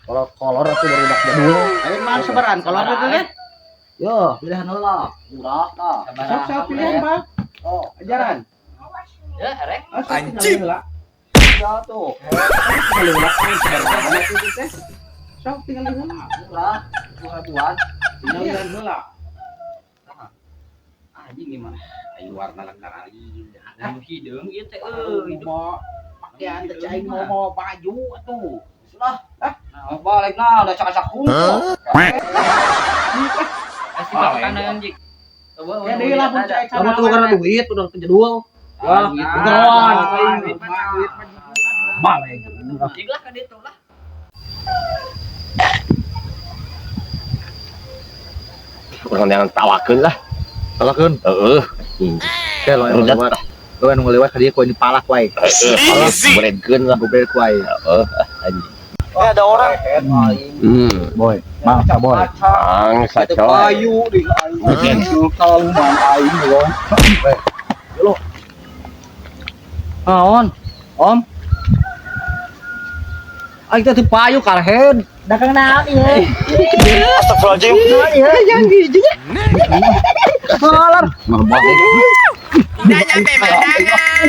Kalau kolor itu dari dak jadul. Ayo mana sebaran kolor itu kan? Yo, pilihan heula. Murah tah. Sok pilihan, Bang. Oh, Ajaran. Ya, rek. Anjing. ya tuh. Tinggal heula kan sebaran itu teh. Sok tinggal heula. Murah. 200-an. Tinggal heula. Anjing gimana? Ayo warna lekar ali. Anu hideung ieu teh Mau pakaian teh aing mau baju atuh. Sudah. Nah, balik nah udah cak-cak kumpul. Pasti makan anjing. Coba Ya deui lah mun cai Kamu tuh karena duit udah kejadul. Wah, Gawan. balik. Jiglah ka ditu lah. Orang yang tawakeun lah. Talakeun. Heeh. Kayak lo yang lewat. Lo yang ngelewat ka dieu ku ini palak wae. Palak beredkeun lah. Gobel ku wae. Heeh, anjing. Ada orang. Boy, mangsa boy. Angsa coy. Payu di aing. Kalau man aing lo. Lo. Naon? Om. Aing teh payu kalehen. Dagang naon ieu? Astagfirullahaladzim. Iya, yang hiji. Halar. Mah balik. Udah nyampe Madangan.